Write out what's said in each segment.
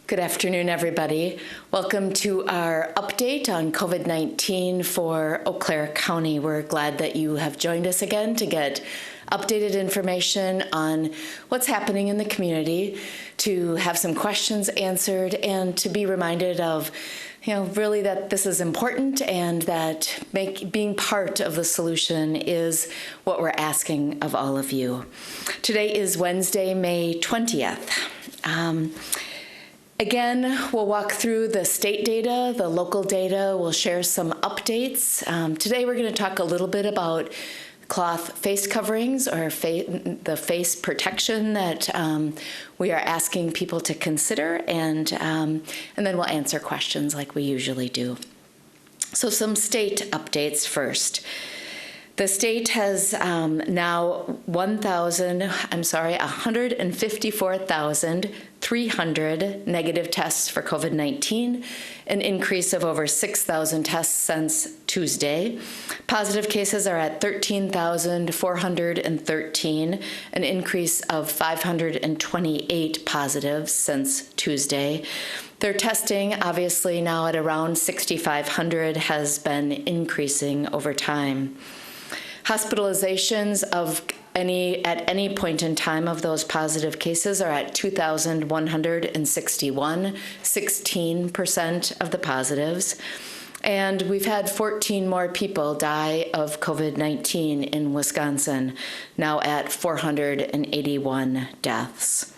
Good afternoon, everybody. Welcome to our update on COVID-19 for Eau Claire County. We're glad that you have joined us again to get updated information on what's happening in the community, to have some questions answered, and to be reminded of, really that this is important and that being part of the solution is what we're asking of all of you. Today is Wednesday, May 20th. Again, we'll walk through the state data, the local data. We'll share some updates. Today we're going to talk a little bit about cloth face coverings, or the face protection that we are asking people to consider, and then we'll answer questions like we usually do. So some state updates first. The state has now 154,300 negative tests for COVID-19, an increase of over 6,000 tests since Tuesday. Positive cases are at 13,413, an increase of 528 positives since Tuesday. Their testing, obviously now at around 6,500, has been increasing over time. Hospitalizations at any point in time of those positive cases are at 2,161, 16% of the positives. And we've had 14 more people die of COVID-19 in Wisconsin, now at 481 deaths.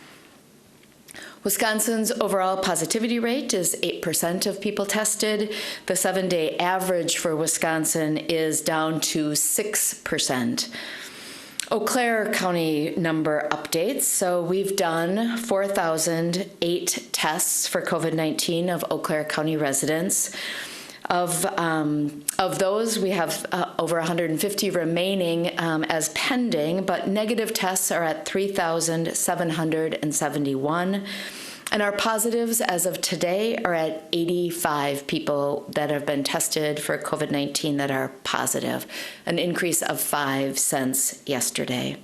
Wisconsin's overall positivity rate is 8% of people tested. The 7-day average for Wisconsin is down to 6%. Eau Claire County number updates. So we've done 4,008 tests for COVID-19 of Eau Claire County residents. Of those, we have over 150 remaining as pending, but negative tests are at 3,771. And our positives as of today are at 85 people that have been tested for COVID-19 that are positive, an increase of 5 since yesterday.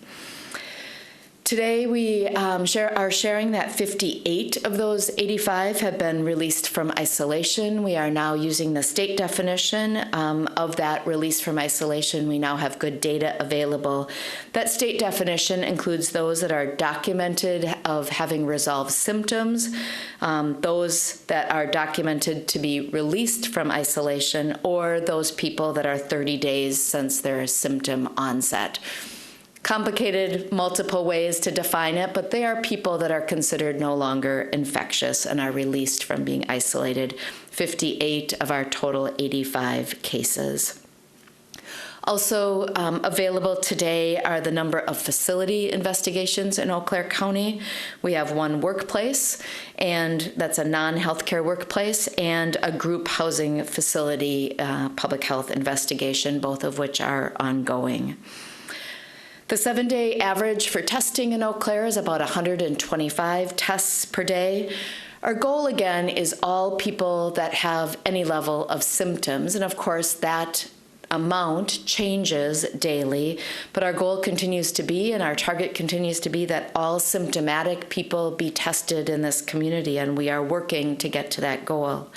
Today we are sharing that 58 of those 85 have been released from isolation. We are now using the state definition of that release from isolation. We now have good data available. That state definition includes those that are documented of having resolved symptoms, those that are documented to be released from isolation, or those people that are 30 days since their symptom onset. Complicated, multiple ways to define it, but they are people that are considered no longer infectious and are released from being isolated. 58 of our total 85 cases. Also available today are the number of facility investigations in Eau Claire County. We have one workplace, and that's a non-healthcare workplace, and a group housing facility public health investigation, both of which are ongoing. The 7-day average for testing in Eau Claire is about 125 tests per day. Our goal, again, is all people that have any level of symptoms, and of course that amount changes daily, but our goal continues to be, and our target continues to be, that all symptomatic people be tested in this community, and we are working to get to that goal.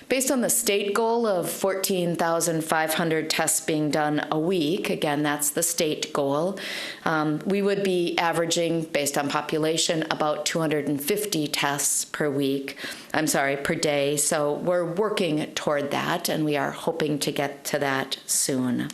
Based on the state goal of 14,500 tests being done a week, again, that's the state goal, we would be averaging, based on population, about 250 tests per day. So we're working toward that, and we are hoping to get to that soon.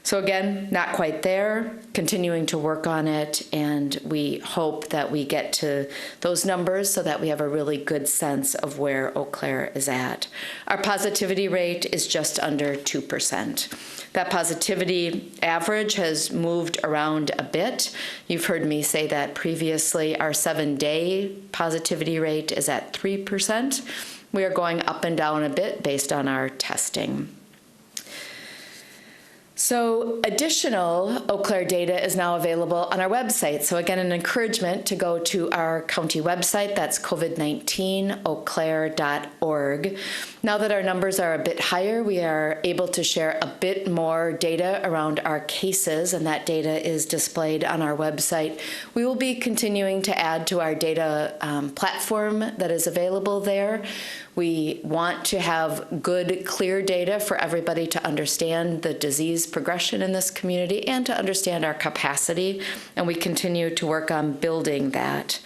So again, not quite there, continuing to work on it, and we hope that we get to those numbers so that we have a really good sense of where Eau Claire is at. Our positivity rate is just under 2%. That positivity average has moved around a bit. You've heard me say that previously. Our 7-day positivity rate is at 3%. We are going up and down a bit based on our testing. So additional Eau Claire data is now available on our website. So again, an encouragement to go to our county website. That's COVID-19 eauclaire.org. Now that our numbers are a bit higher, we are able to share a bit more data around our cases, and that data is displayed on our website. We will be continuing to add to our data platform that is available there. We want to have good, clear data for everybody to understand the disease progression in this community and to understand our capacity, and we continue to work on building that.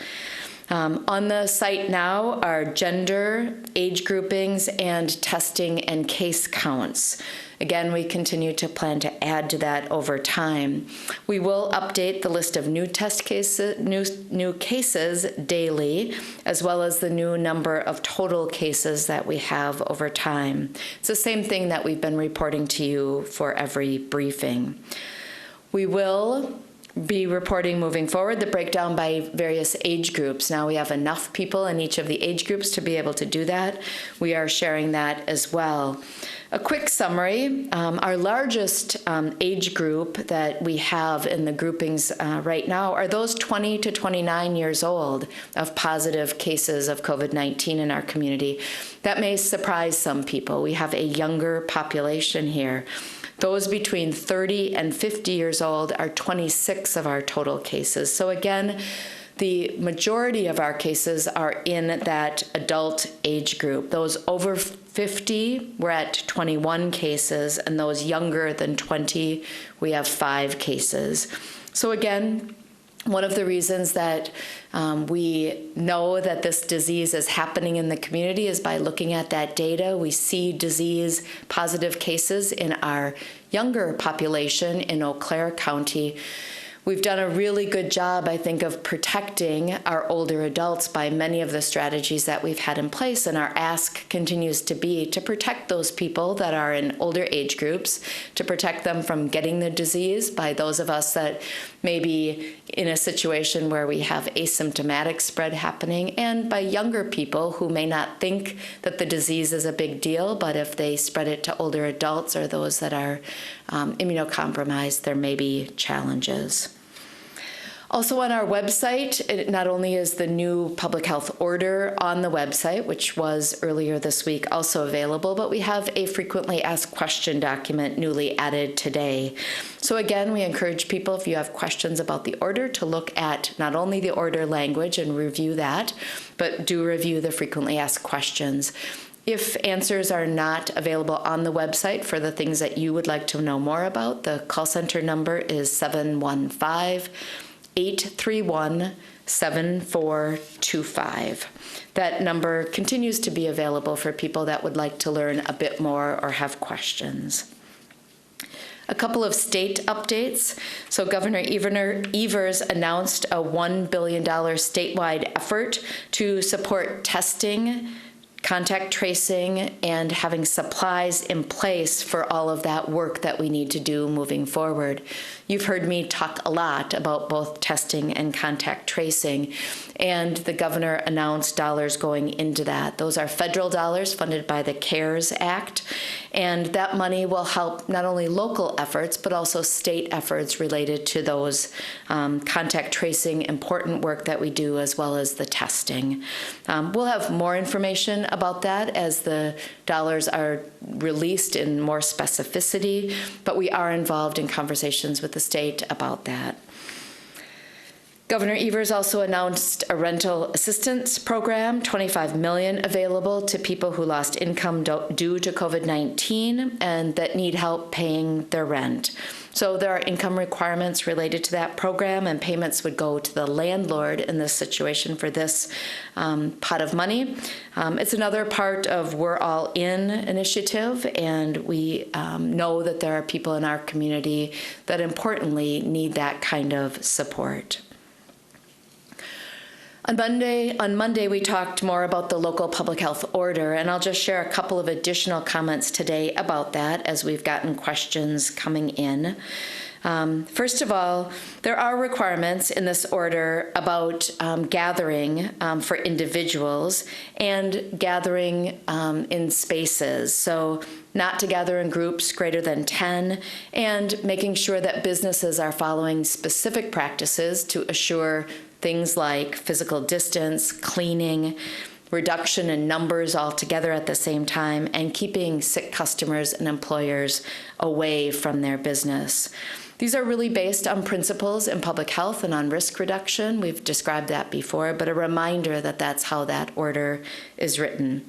On the site now are gender, age groupings, and testing and case counts. Again, we continue to plan to add to that over time. We will update the list of new test cases, new cases daily, as well as the new number of total cases that we have over time. It's the same thing that we've been reporting to you for every briefing. We will be reporting moving forward the breakdown by various age groups. Now we have enough people in each of the age groups to be able to do that. We are sharing that as well. A quick summary, our largest age group that we have in the groupings right now are those 20 to 29 years old of positive cases of COVID-19 in our community. That may surprise some people. We have a younger population here. Those between 30 and 50 years old are 26 of our total cases. So again, the majority of our cases are in that adult age group. Those over 50, we're at 21 cases, and those younger than 20, we have 5 cases. So again, one of the reasons that we know that this disease is happening in the community is by looking at that data. We see disease positive cases in our younger population in Eau Claire County. We've done a really good job, I think, of protecting our older adults by many of the strategies that we've had in place, and our ask continues to be to protect those people that are in older age groups, to protect them from getting the disease by those of us that may be in a situation where we have asymptomatic spread happening, and by younger people who may not think that the disease is a big deal, but if they spread it to older adults or those that are immunocompromised, there may be challenges. Also on our website, it not only is the new public health order on the website, which was earlier this week also available, but we have a frequently asked question document newly added today. So again, we encourage people, if you have questions about the order, to look at not only the order language and review that, but do review the frequently asked questions. If answers are not available on the website for the things that you would like to know more about, the call center number is 715-831-7425. That number continues to be available for people that would like to learn a bit more or have questions. A couple of state updates. So Governor Evers announced a $1 billion statewide effort to support testing, contact tracing, and having supplies in place for all of that work that we need to do moving forward. You've heard me talk a lot about both testing and contact tracing, and the governor announced dollars going into that. Those are federal dollars funded by the CARES Act, and that money will help not only local efforts, but also state efforts related to those contact tracing important work that we do, as well as the testing. We'll have more information about that as the dollars are released in more specificity, but we are involved in conversations with the state about that. Governor Evers also announced a rental assistance program, $25 million available to people who lost income due to COVID-19 and that need help paying their rent. So there are income requirements related to that program, and payments would go to the landlord in this situation for this pot of money. It's another part of We're All In initiative, and we know that there are people in our community that importantly need that kind of support. On Monday, we talked more about the local public health order, and I'll just share a couple of additional comments today about that as we've gotten questions coming in. First of all, there are requirements in this order about gathering for individuals and gathering in spaces. So not to gather in groups greater than 10, and making sure that businesses are following specific practices to assure things like physical distance, cleaning, reduction in numbers altogether at the same time, and keeping sick customers and employers away from their business. These are really based on principles in public health and on risk reduction. We've described that before, but a reminder that that's how that order is written.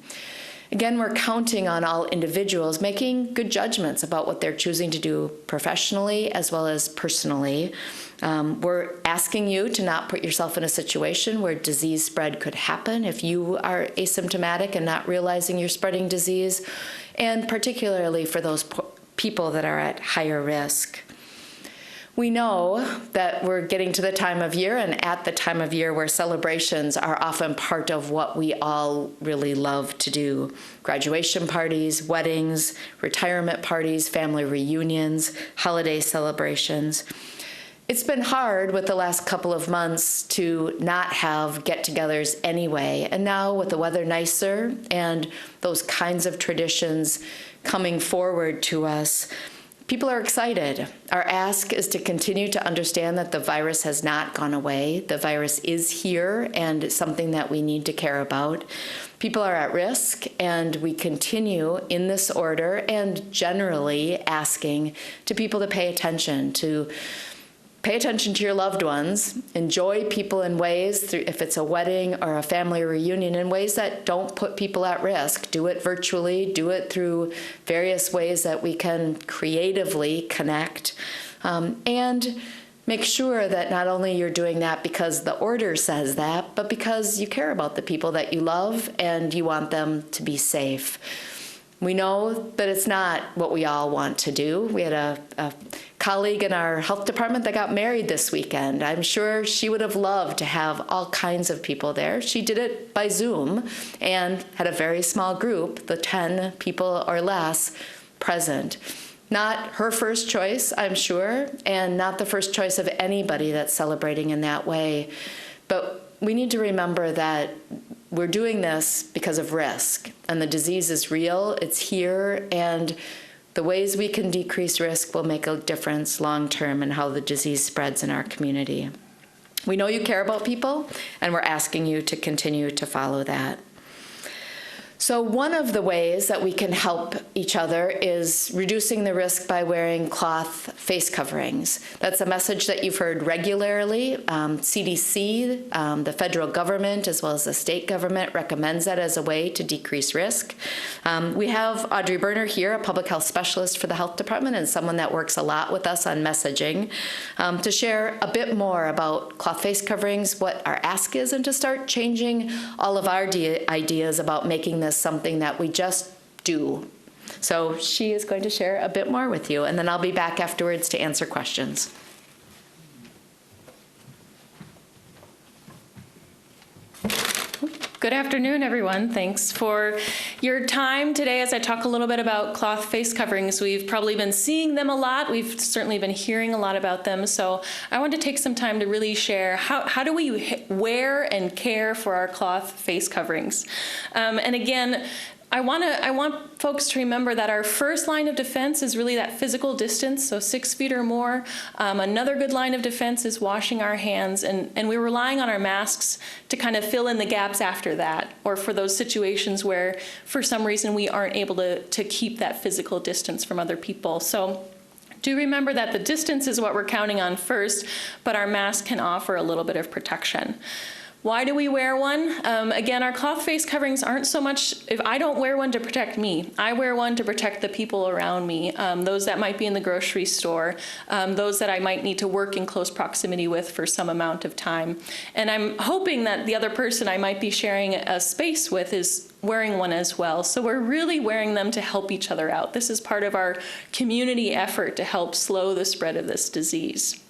Again, we're counting on all individuals making good judgments about what they're choosing to do professionally as well as personally. We're asking you to not put yourself in a situation where disease spread could happen if you are asymptomatic and not realizing you're spreading disease, and particularly for those people that are at higher risk. We know that we're getting to the time of year, and at the time of year where celebrations are often part of what we all really love to do. Graduation parties, weddings, retirement parties, family reunions, holiday celebrations. It's been hard with the last couple of months to not have get-togethers anyway, and now with the weather nicer and those kinds of traditions coming forward to us, people are excited. Our ask is to continue to understand that the virus has not gone away. The virus is here and it's something that we need to care about. People are at risk, and we continue in this order and generally asking to people to pay attention to your loved ones, enjoy people in ways, if it's a wedding or a family reunion, in ways that don't put people at risk. Do it virtually, do it through various ways that we can creatively connect, and make sure that not only you're doing that because the order says that, but because you care about the people that you love and you want them to be safe. We know that it's not what we all want to do. We had a colleague in our health department that got married this weekend. I'm sure she would have loved to have all kinds of people there. She did it by Zoom and had a very small group, the 10 people or less present. Not her first choice, I'm sure, and not the first choice of anybody that's celebrating in that way. But we need to remember that we're doing this because of risk, and the disease is real, it's here, and the ways we can decrease risk will make a difference long-term in how the disease spreads in our community. We know you care about people, and we're asking you to continue to follow that. So one of the ways that we can help each other is reducing the risk by wearing cloth face coverings. That's a message that you've heard regularly. CDC, the federal government, as well as the state government, recommends that as a way to decrease risk. We have Audrey Berner here, a public health specialist for the health department and someone that works a lot with us on messaging, to share a bit more about cloth face coverings, what our ask is, and to start changing all of our ideas about making this something that we just do. So she is going to share a bit more with you, and then I'll be back afterwards to answer questions. Good afternoon, everyone. Thanks for your time today as I talk a little bit about cloth face coverings. We've probably been seeing them a lot. We've certainly been hearing a lot about them. So I want to take some time to really share how do we wear and care for our cloth face coverings. And again, I want folks to remember that our first line of defense is really that physical distance, so 6 feet or more. Another good line of defense is washing our hands, and we're relying on our masks to kind of fill in the gaps after that, or for those situations where for some reason we aren't able to keep that physical distance from other people. So do remember that the distance is what we're counting on first, but our mask can offer a little bit of protection. Why do we wear one? Again, our cloth face coverings aren't so much, if I don't wear one to protect me, I wear one to protect the people around me, those that might be in the grocery store, those that I might need to work in close proximity with for some amount of time. And I'm hoping that the other person I might be sharing a space with is wearing one as well. So we're really wearing them to help each other out. This is part of our community effort to help slow the spread of this disease.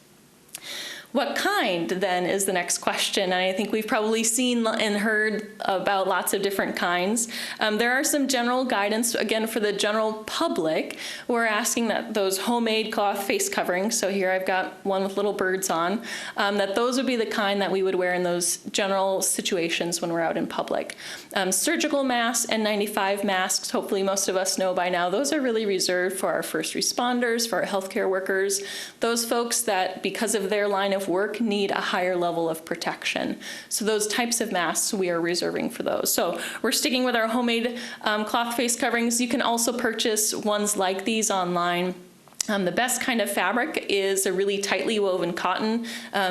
What kind, then, is the next question? And I think we've probably seen and heard about lots of different kinds. There are some general guidance, again, for the general public. We're asking that those homemade cloth face coverings, so here I've got one with little birds on, that those would be the kind that we would wear in those general situations when we're out in public. Surgical masks and N95 masks, hopefully most of us know by now, those are really reserved for our first responders, for our healthcare workers, those folks that, because of their line of work, need a higher level of protection. So those types of masks we are reserving for those. So we're sticking with our homemade cloth face coverings. You can also purchase ones like these online. The best kind of fabric is a really tightly woven cotton,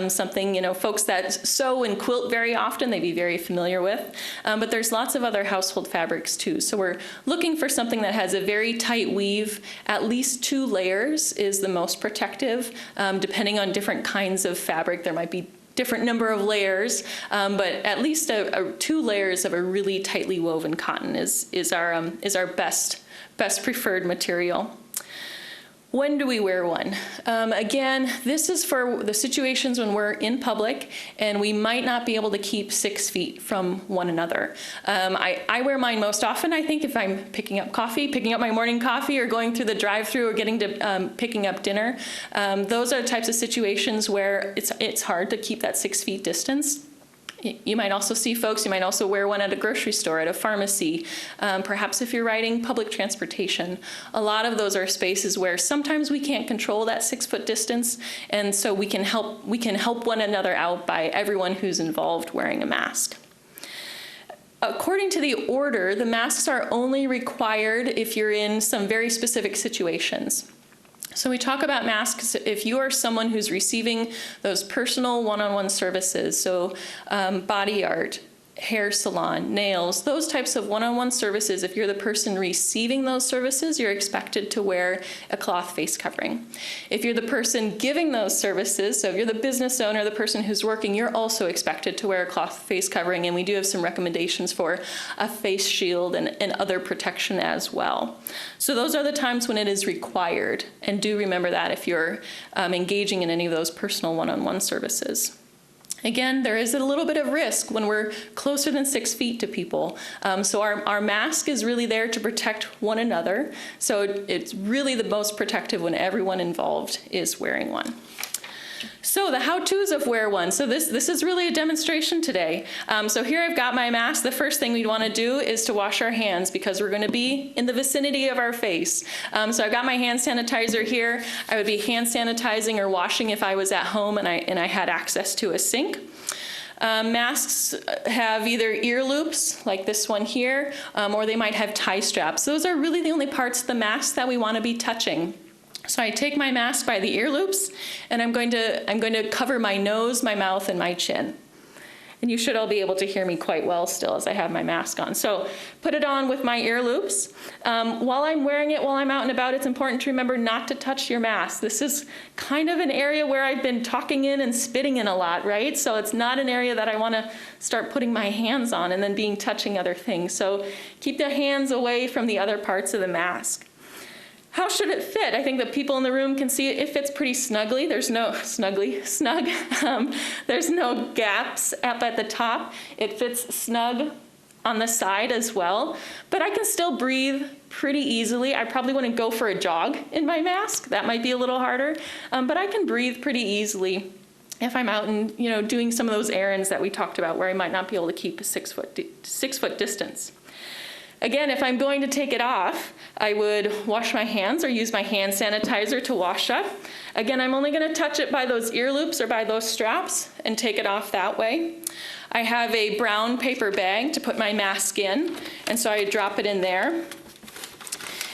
something, folks that sew and quilt very often, they'd be very familiar with. But there's lots of other household fabrics too. So we're looking for something that has a very tight weave. At least 2 layers is the most protective. Depending on different kinds of fabric, there might be different number of layers, but at least 2 layers of a really tightly woven cotton is our best preferred material. When do we wear one? Again, this is for the situations when we're in public and we might not be able to keep 6 feet from one another. I wear mine most often, I think, if I'm picking up my morning coffee, or going through the drive-thru, or getting to picking up dinner. Those are types of situations where it's hard to keep that 6 feet distance. You might also see folks, you might also wear one at a grocery store, at a pharmacy, perhaps if you're riding public transportation. A lot of those are spaces where sometimes we can't control that 6-foot distance, and so we can help one another out by everyone who's involved wearing a mask. According to the order, the masks are only required if you're in some very specific situations. So we talk about masks if you are someone who's receiving those personal one-on-one services, so body art, hair salon, nails, those types of one-on-one services. If you're the person receiving those services, you're expected to wear a cloth face covering. If you're the person giving those services, so if you're the business owner, the person who's working, you're also expected to wear a cloth face covering, and we do have some recommendations for a face shield and other protection as well. So those are the times when it is required, and do remember that if you're engaging in any of those personal one-on-one services. Again, there is a little bit of risk when we're closer than 6 feet to people. So our mask is really there to protect one another. So it's really the most protective when everyone involved is wearing one. So the how-tos of wear one. So this is really a demonstration today. So here I've got my mask. The first thing we'd want to do is to wash our hands, because we're going to be in the vicinity of our face. So I've got my hand sanitizer here. I would be hand sanitizing or washing if I was at home and I had access to a sink. Masks have either ear loops, like this one here, or they might have tie straps. Those are really the only parts of the mask that we want to be touching. So I take my mask by the ear loops, and I'm going to cover my nose, my mouth, and my chin. And you should all be able to hear me quite well still as I have my mask on. So put it on with my ear loops. While I'm wearing it, while I'm out and about, it's important to remember not to touch your mask. This is kind of an area where I've been talking in and spitting in a lot, right? So it's not an area that I want to start putting my hands on and then touching other things. So keep the hands away from the other parts of the mask. How should it fit? I think that people in the room can see it fits pretty snugly. There's no snug. There's no gaps up at the top. It fits snug on the side as well. But I can still breathe pretty easily. I probably wouldn't go for a jog in my mask. That might be a little harder. But I can breathe pretty easily if I'm out and doing some of those errands that we talked about where I might not be able to keep a 6 foot distance. Again, if I'm going to take it off, I would wash my hands or use my hand sanitizer to wash up. Again, I'm only going to touch it by those ear loops or by those straps and take it off that way. I have a brown paper bag to put my mask in, and so I drop it in there.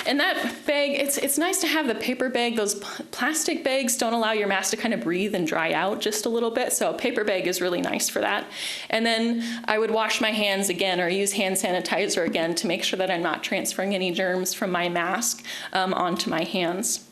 And that bag, it's nice to have the paper bag. Those plastic bags don't allow your mask to kind of breathe and dry out just a little bit, so a paper bag is really nice for that. And then I would wash my hands again or use hand sanitizer again to make sure that I'm not transferring any germs from my mask onto my hands.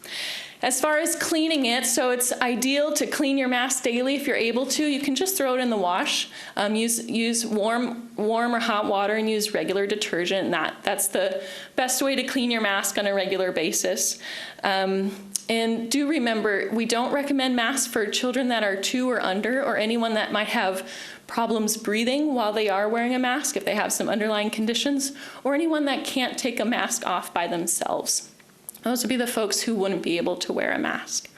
As far as cleaning it, so it's ideal to clean your mask daily if you're able to. You can just throw it in the wash. Use warm or hot water and use regular detergent. That's the best way to clean your mask on a regular basis. And do remember, we don't recommend masks for children that are 2 or under, or anyone that might have problems breathing while they are wearing a mask, if they have some underlying conditions, or anyone that can't take a mask off by themselves. Those would be the folks who wouldn't be able to wear a mask.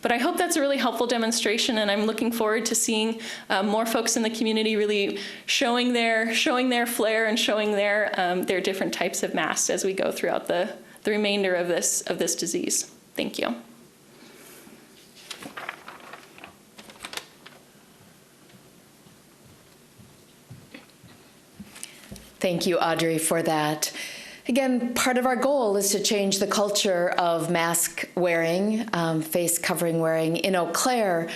But I hope that's a really helpful demonstration, and I'm looking forward to seeing more folks in the community really showing their flair and showing their different types of masks as we go throughout the remainder of this disease. Thank you. Thank you, Audrey, for that. Again, part of our goal is to change the culture of mask wearing, face covering wearing in Eau Claire.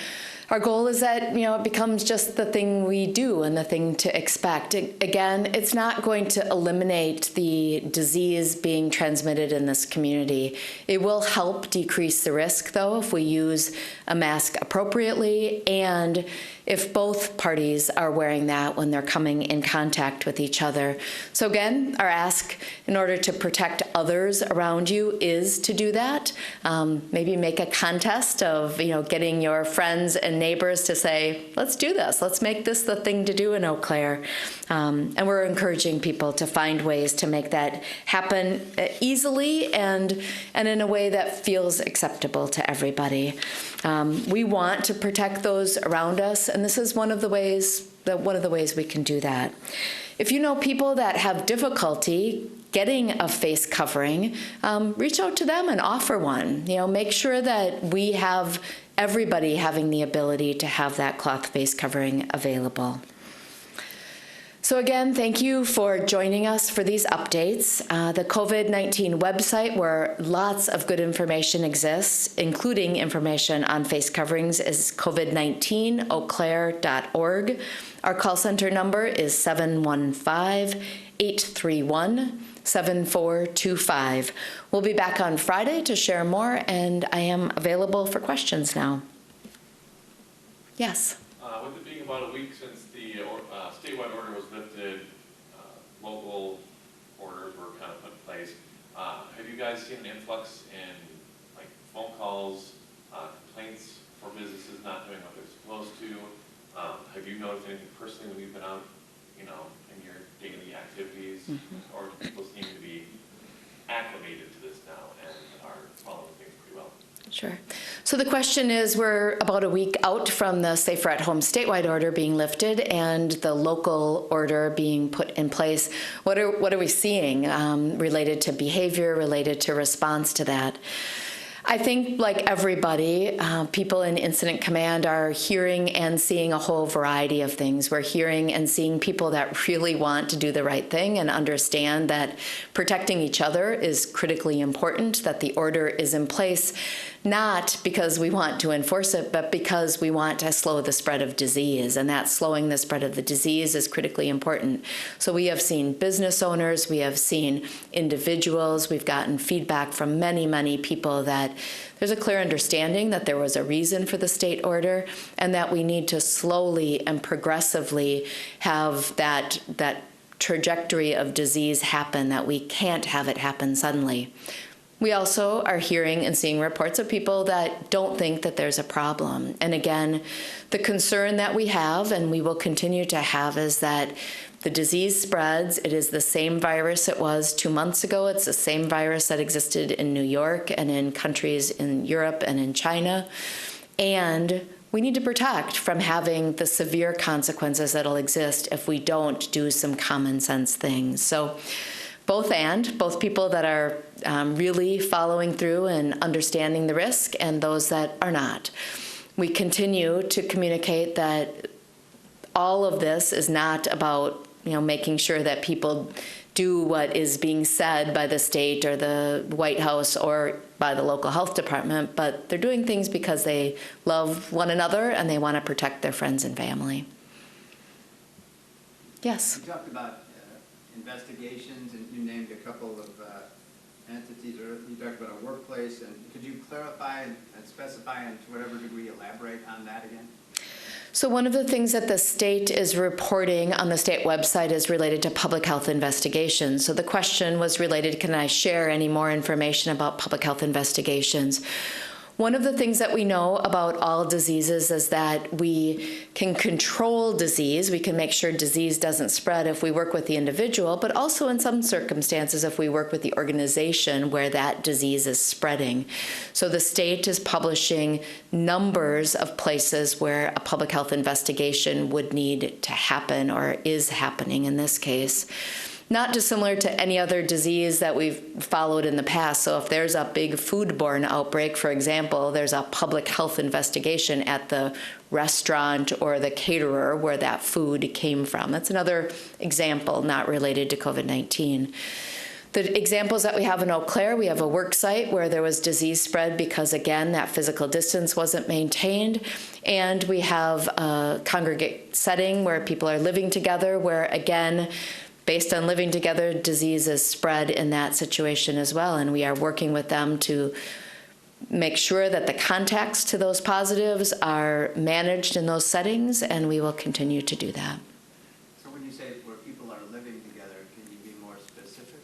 Our goal is that, it becomes just the thing we do and the thing to expect. Again, it's not going to eliminate the disease being transmitted in this community. It will help decrease the risk, though, if we use a mask appropriately and if both parties are wearing that when they're coming in contact with each other. So again, our ask in order to protect others around you is to do that. Maybe make a contest of getting your friends and neighbors to say, let's do this. Let's make this the thing to do in Eau Claire. And we're encouraging people to find ways to make that happen easily and in a way that feels acceptable to everybody. We want to protect those around us, and this is one of the ways we can do that. If you know people that have difficulty getting a face covering, reach out to them and offer one. Make sure that we have everybody having the ability to have that cloth face covering available. So again, thank you for joining us for these updates. The COVID-19 website, where lots of good information exists, including information on face coverings, is covid19eauclaire.org. Our call center number is 715-831-7425. We'll be back on Friday to share more, and I am available for questions now. Yes? With it being about a week since the statewide order was lifted, local orders were kind of put in place. Have you guys seen an influx in phone calls, complaints for businesses not doing what they're supposed to? Have you noticed anything personally when you've been out, in your daily activities, or do people seem to be acclimated to this now and are following things pretty well? Sure. So the question is, we're about a week out from the Safer at Home statewide order being lifted and the local order being put in place. What are we seeing related to behavior, related to response to that? I think, like everybody, people in incident command are hearing and seeing a whole variety of things. We're hearing and seeing people that really want to do the right thing and understand that protecting each other is critically important, that the order is in place, not because we want to enforce it, but because we want to slow the spread of disease, and that slowing the spread of the disease is critically important. So we have seen business owners, we have seen individuals, we've gotten feedback from many, many people that there's a clear understanding that there was a reason for the state order and that we need to slowly and progressively have that trajectory of disease happen, that we can't have it happen suddenly. We also are hearing and seeing reports of people that don't think that there's a problem. And again, the concern that we have and we will continue to have is that the disease spreads. It is the same virus it was 2 months ago. It's the same virus that existed in New York and in countries in Europe and in China. And we need to protect from having the severe consequences that'll exist if we don't do some common sense things. So both people that are really following through and understanding the risk and those that are not. We continue to communicate that all of this is not about making sure that people do what is being said by the state or the White House or by the local health department, but they're doing things because they love one another and they want to protect their friends and family. Yes? You talked about investigations, and you named a couple of entities, or you talked about a workplace place, and could you clarify and specify and to whatever degree elaborate on that again? So one of the things that the state is reporting on the state website is related to public health investigations. So the question was related, can I share any more information about public health investigations? One of the things that we know about all diseases is that we can control disease. We can make sure disease doesn't spread if we work with the individual, but also in some circumstances if we work with the organization where that disease is spreading. So the state is publishing numbers of places where a public health investigation would need to happen or is happening in this case. Not dissimilar to any other disease that we've followed in the past. So if there's a big foodborne outbreak, for example, there's a public health investigation at the restaurant or the caterer where that food came from. That's another example not related to COVID-19. The examples that we have in Eau Claire, we have a work site where there was disease spread because, again, that physical distance wasn't maintained. And we have a congregate setting where people are living together where, again, based on living together, disease is spread in that situation as well. And we are working with them to make sure that the contacts to those positives are managed in those settings, and we will continue to do that. So when you say where people are living together, can you be more specific?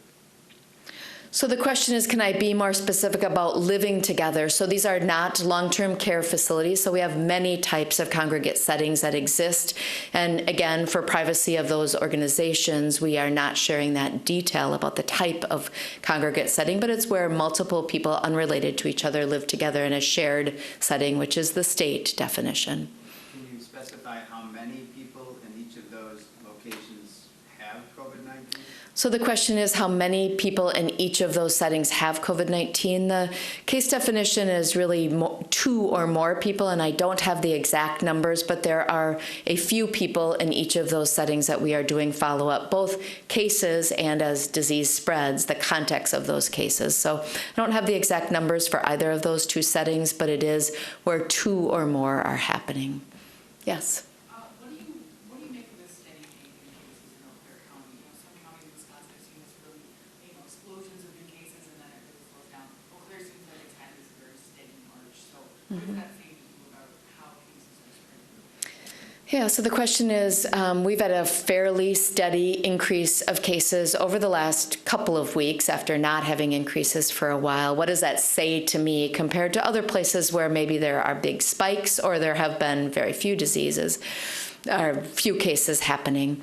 So the question is, can I be more specific about living together? So these are not long-term care facilities. So we have many types of congregate settings that exist. And again, for privacy of those organizations, we are not sharing that detail about the type of congregate setting, but it's where multiple people unrelated to each other live together in a shared setting, which is the state definition. Can you specify how many people in each of those locations have COVID-19? So the question is how many people in each of those settings have COVID-19. The case definition is really 2 or more people, and I don't have the exact numbers, but there are a few people in each of those settings that we are doing follow-up, both cases and as disease spreads, the context of those cases. So I don't have the exact numbers for either of those 2 settings, but it is where 2 or more are happening. Yes? What do you make of this steady increase in cases in Eau Claire County? You know, some counties in Wisconsin have seen this really, explosions of new cases and then it really slows down. Eau Claire seems like it's had this very steady march. So what does that say to you about how cases are spreading? Yeah, so the question is, we've had a fairly steady increase of cases over the last couple of weeks after not having increases for a while. What does that say to me compared to other places where maybe there are big spikes or there have been very few diseases or few cases happening?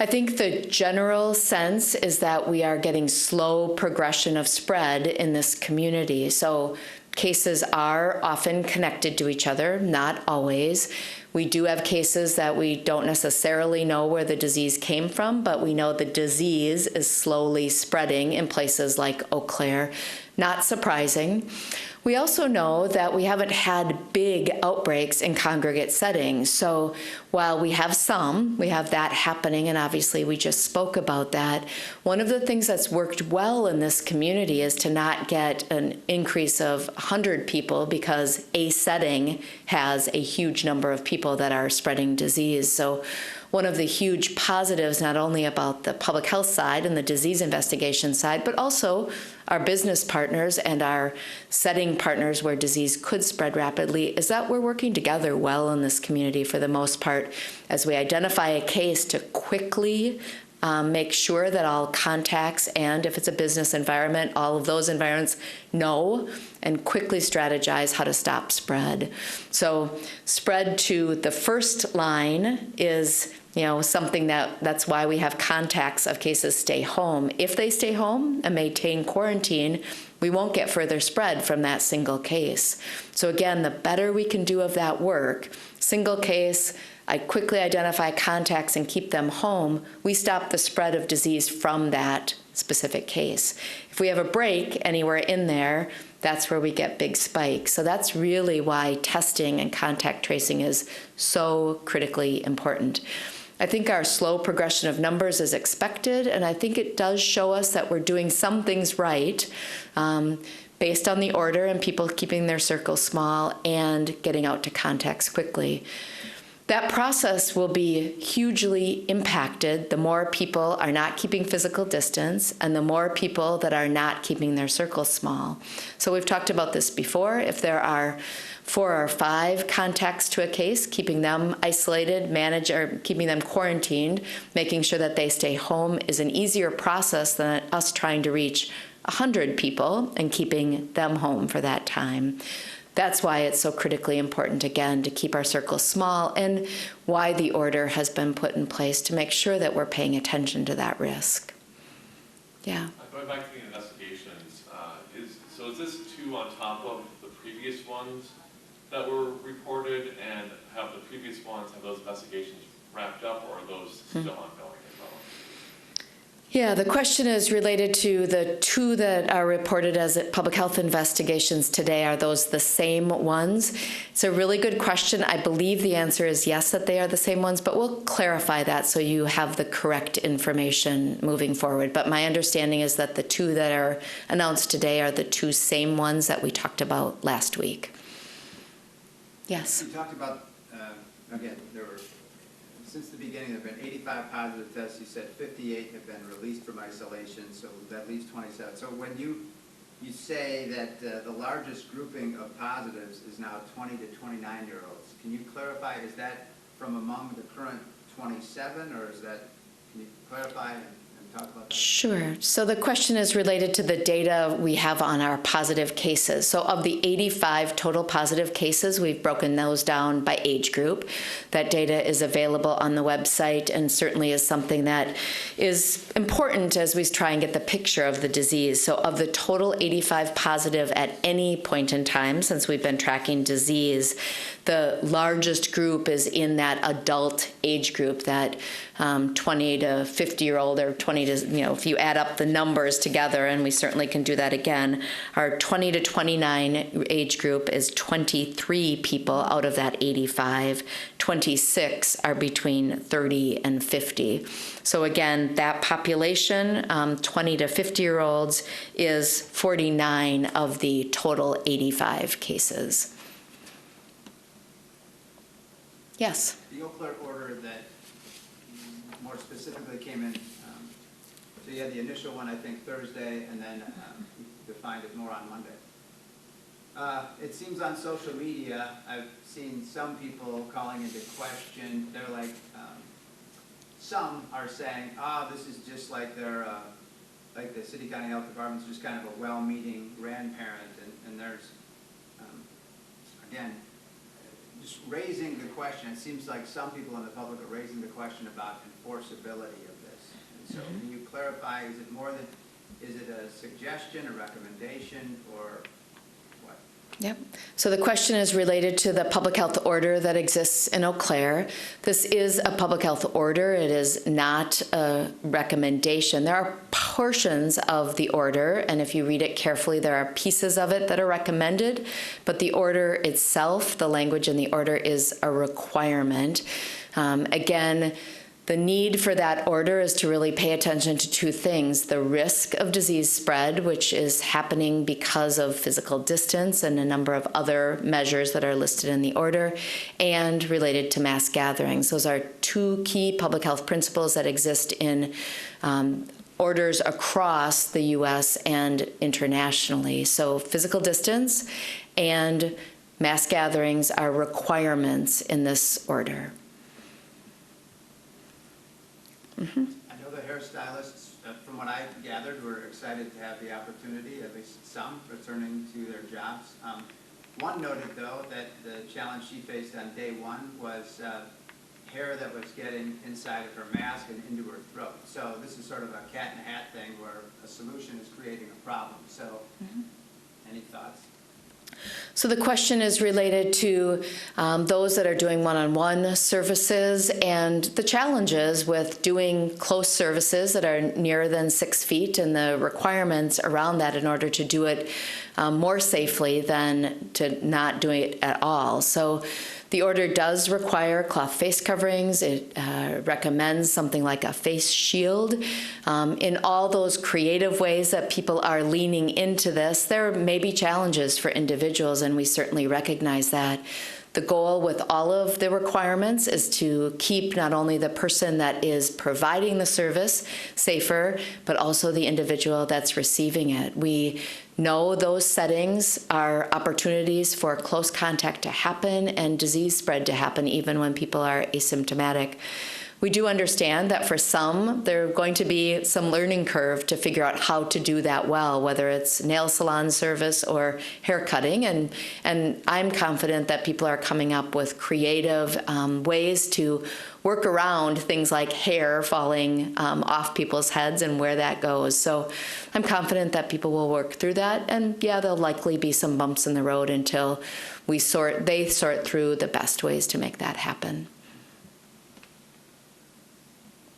I think the general sense is that we are getting slow progression of spread in this community. So cases are often connected to each other, not always. We do have cases that we don't necessarily know where the disease came from, but we know the disease is slowly spreading in places like Eau Claire. Not surprising. We also know that we haven't had big outbreaks in congregate settings. So while we have some, we have that happening, and obviously we just spoke about that. One of the things that's worked well in this community is to not get an increase of 100 people because a setting has a huge number of people that are spreading disease. So one of the huge positives, not only about the public health side and the disease investigation side, but also our business partners and our setting partners where disease could spread rapidly, is that we're working together well in this community for the most part as we identify a case to quickly make sure that all contacts and, if it's a business environment, all of those environments know and quickly strategize how to stop spread. So spread to the first line is something that's why we have contacts of cases stay home. If they stay home and maintain quarantine, we won't get further spread from that single case. So again, the better we can do of that work, single case, I quickly identify contacts and keep them home, we stop the spread of disease from that specific case. If we have a break anywhere in there, that's where we get big spikes. So that's really why testing and contact tracing is so critically important. I think our slow progression of numbers is expected, and I think it does show us that we're doing some things right based on the order and people keeping their circles small and getting out to contacts quickly. That process will be hugely impacted the more people are not keeping physical distance and the more people that are not keeping their circles small. So we've talked about this before. If there are 4 or 5 contacts to a case, keeping them isolated, keeping them quarantined, making sure that they stay home is an easier process than us trying to reach 100 people and keeping them home for that time. That's why it's so critically important, again, to keep our circles small and why the order has been put in place to make sure that we're paying attention to that risk. Yeah. Going back to the investigations, is this 2 on top of the previous ones that were reported, and have the previous ones, have those investigations wrapped up, or are those still ongoing as well? Yeah, the question is related to the 2 that are reported as public health investigations today. Are those the same ones? It's a really good question. I believe the answer is yes, that they are the same ones, but we'll clarify that so you have the correct information moving forward. But my understanding is that the 2 that are announced today are the 2 same ones that we talked about last week. Yes. You talked about, again, there were, since the beginning, there have been 85 positive tests. You said 58 have been released from isolation, so that leaves 27. So when you say that the largest grouping of positives is now 20 to 29-year-olds, can you clarify, is that from among the current 27, or is that, can you clarify and talk about that? Sure. So the question is related to the data we have on our positive cases. So of the 85 total positive cases, we've broken those down by age group. That data is available on the website and certainly is something that is important as we try and get the picture of the disease. So of the total 85 positive at any point in time since we've been tracking disease, the largest group is in that adult age group, that 20 to 50-year-old, or 20 to, if you add up the numbers together, and we certainly can do that again, our 20 to 29 age group is 23 people out of that 85. 26 are between 30 and 50. So again, that population, 20 to 50-year-olds, is 49 of the total 85 cases. Yes? The Eau Claire order that more specifically came in, so you had the initial one, I think, Thursday, and then you defined it more on Monday. It seems on social media, I've seen some people calling into question, they're like, some are saying, this is just like their, like the city county health department's just kind of a well-meaning grandparent, and there's, again, just raising the question. It seems like some people in the public are raising the question about enforceability of this. And so can you clarify, is it more than, is it a suggestion, a recommendation, or what? Yep. So the question is related to the public health order that exists in Eau Claire. This is a public health order. It is not a recommendation. There are portions of the order, and if you read it carefully, there are pieces of it that are recommended, but the order itself, the language in the order, is a requirement. Again, the need for that order is to really pay attention to 2 things: the risk of disease spread, which is happening because of physical distance and a number of other measures that are listed in the order, and related to mass gatherings. Those are 2 key public health principles that exist in orders across the U.S. and internationally. So physical distance and mass gatherings are requirements in this order. Mm-hmm. I know the hairstylists, from what I gathered, were excited to have the opportunity, at least some, returning to their jobs. One noted, though, that the challenge she faced on day 1 was hair that was getting inside of her mask and into her throat. So this is sort of a cat in a hat thing where a solution is creating a problem. So any thoughts? So the question is related to those that are doing one-on-one services and the challenges with doing close services that are nearer than 6 feet and the requirements around that in order to do it more safely than to not doing it at all. So the order does require cloth face coverings. It recommends something like a face shield. In all those creative ways that people are leaning into this, there may be challenges for individuals, and we certainly recognize that. The goal with all of the requirements is to keep not only the person that is providing the service safer, but also the individual that's receiving it. We know those settings are opportunities for close contact to happen and disease spread to happen even when people are asymptomatic. We do understand that for some, there's going to be some learning curve to figure out how to do that well, whether it's nail salon service or hair cutting. And I'm confident that people are coming up with creative ways to work around things like hair falling off people's heads and where that goes. So I'm confident that people will work through that. And yeah, there'll likely be some bumps in the road until they sort through the best ways to make that happen.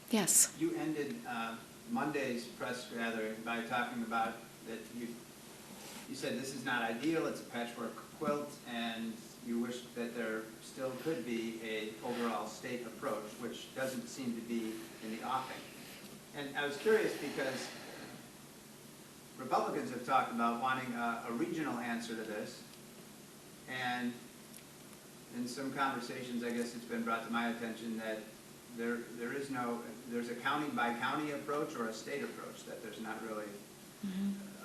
Yes. You ended Monday's press gathering by talking about that you said this is not ideal, it's a patchwork quilt, and you wish that there still could be a overall state approach, which doesn't seem to be in the offing. And I was curious because Republicans have talked about wanting a regional answer to this, and in some conversations, I guess it's been brought to my attention that there's a county by county approach or a state approach, that there's not really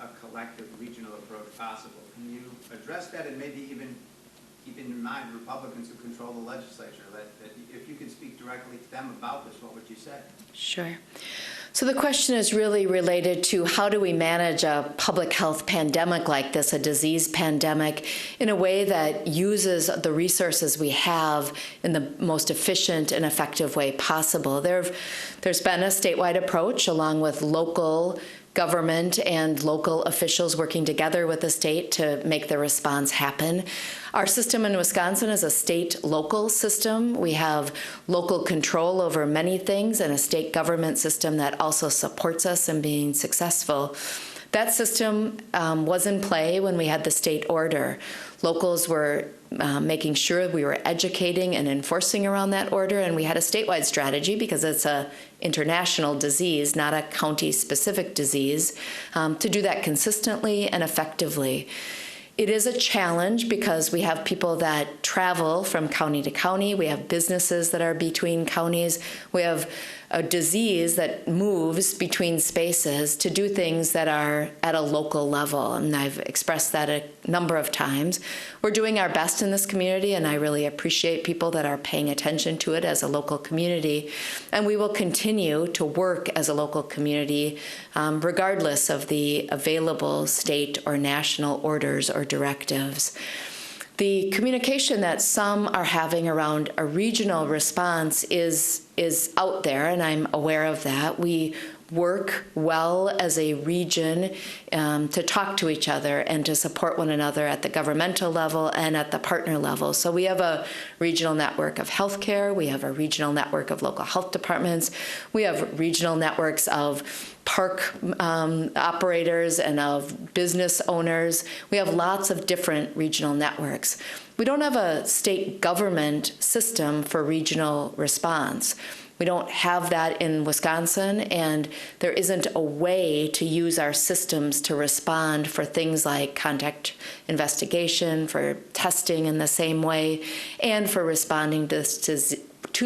a collective regional approach possible. Can you address that, and maybe even keeping in mind Republicans who control the legislature, that if you could speak directly to them about this, what would you say? Sure. So the question is really related to how do we manage a public health pandemic like this, a disease pandemic, in a way that uses the resources we have in the most efficient and effective way possible. There's been a statewide approach along with local government and local officials working together with the state to make the response happen. Our system in Wisconsin is a state-local system. We have local control over many things and a state government system that also supports us in being successful. That system was in play when we had the state order. Locals were making sure we were educating and enforcing around that order, and we had a statewide strategy because it's an international disease, not a county-specific disease, to do that consistently and effectively. It is a challenge because we have people that travel from county to county. We have businesses that are between counties. We have a disease that moves between spaces to do things that are at a local level. And I've expressed that a number of times. We're doing our best in this community, and I really appreciate people that are paying attention to it as a local community. And we will continue to work as a local community regardless of the available state or national orders or directives. The communication that some are having around a regional response is out there, and I'm aware of that. We work well as a region to talk to each other and to support one another at the governmental level and at the partner level. So we have a regional network of healthcare. We have a regional network of local health departments. We have regional networks of park operators and of business owners. We have lots of different regional networks. We don't have a state government system for regional response. We don't have that in Wisconsin, and there isn't a way to use our systems to respond for things like contact investigation, for testing in the same way, and for responding to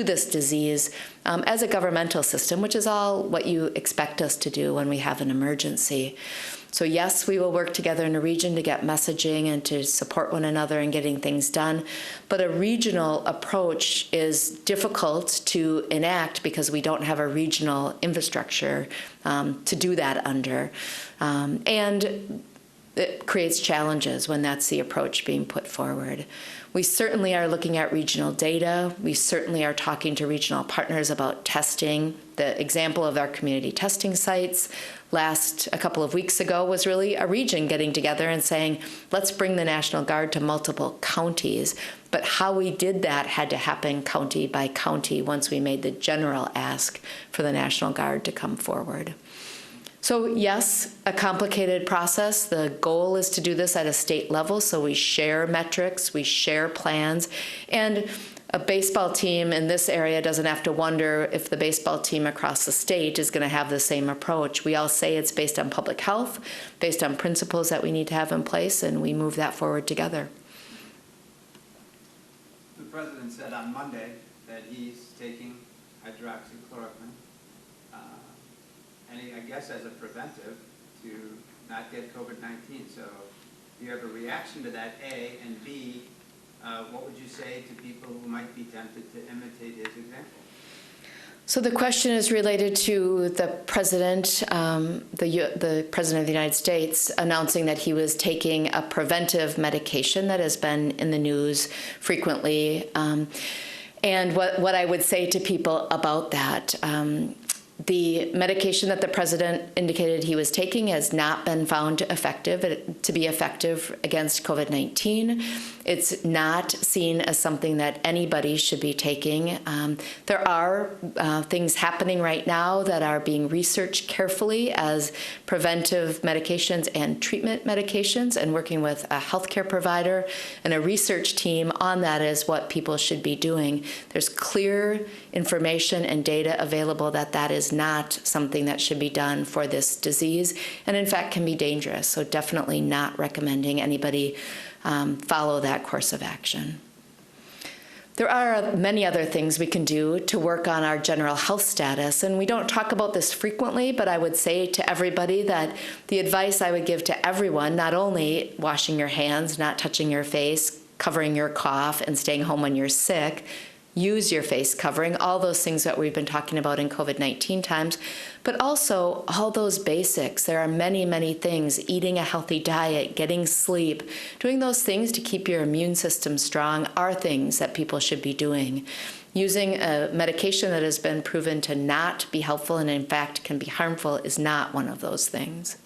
this disease as a governmental system, which is all what you expect us to do when we have an emergency. So yes, we will work together in a region to get messaging and to support one another in getting things done. But a regional approach is difficult to enact because we don't have a regional infrastructure to do that under. And it creates challenges when that's the approach being put forward. We certainly are looking at regional data. We certainly are talking to regional partners about testing. The example of our community testing sites a couple of weeks ago was really a region getting together and saying, let's bring the National Guard to multiple counties. But how we did that had to happen county by county once we made the general ask for the National Guard to come forward. So yes, a complicated process. The goal is to do this at a state level, so we share metrics, we share plans, and a baseball team in this area doesn't have to wonder if the baseball team across the state is going to have the same approach. We all say it's based on public health, based on principles that we need to have in place, and we move that forward together. president said on Monday that he's taking hydroxychloroquine, and I guess as a preventive to not get COVID-19. So do you have a reaction to that, A, and B, what would you say to people who might be tempted to imitate his example? So the question is related to the president, the president of the United States, announcing that he was taking a preventive medication that has been in the news frequently. And what I would say to people about that, the medication that the president indicated he was taking has not been found to be effective against COVID-19. It's not seen as something that anybody should be taking. There are things happening right now that are being researched carefully as preventive medications and treatment medications, and working with a healthcare provider and a research team on that is what people should be doing. There's clear information and data available that that is not something that should be done for this disease, and in fact can be dangerous. So definitely not recommending anybody follow that course of action. There are many other things we can do to work on our general health status, and we don't talk about this frequently, but I would say to everybody that the advice I would give to everyone, not only washing your hands, not touching your face, covering your cough, and staying home when you're sick, use your face covering, all those things that we've been talking about in COVID-19 times, but also all those basics. There are many, many things: eating a healthy diet, getting sleep, doing those things to keep your immune system strong are things that people should be doing. Using a medication that has been proven to not be helpful and in fact can be harmful is not one of those things.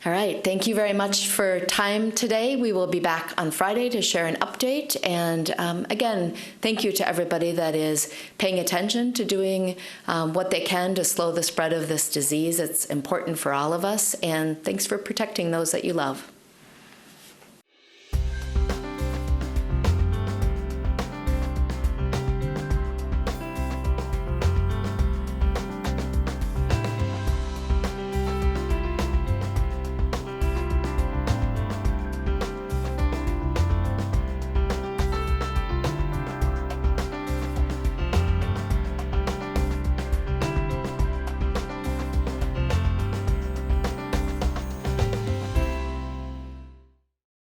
All right, thank you very much for time today. We will be back on Friday to share an update. And again, thank you to everybody that is paying attention to doing what they can to slow the spread of this disease. It's important for all of us. And thanks for protecting those that you love.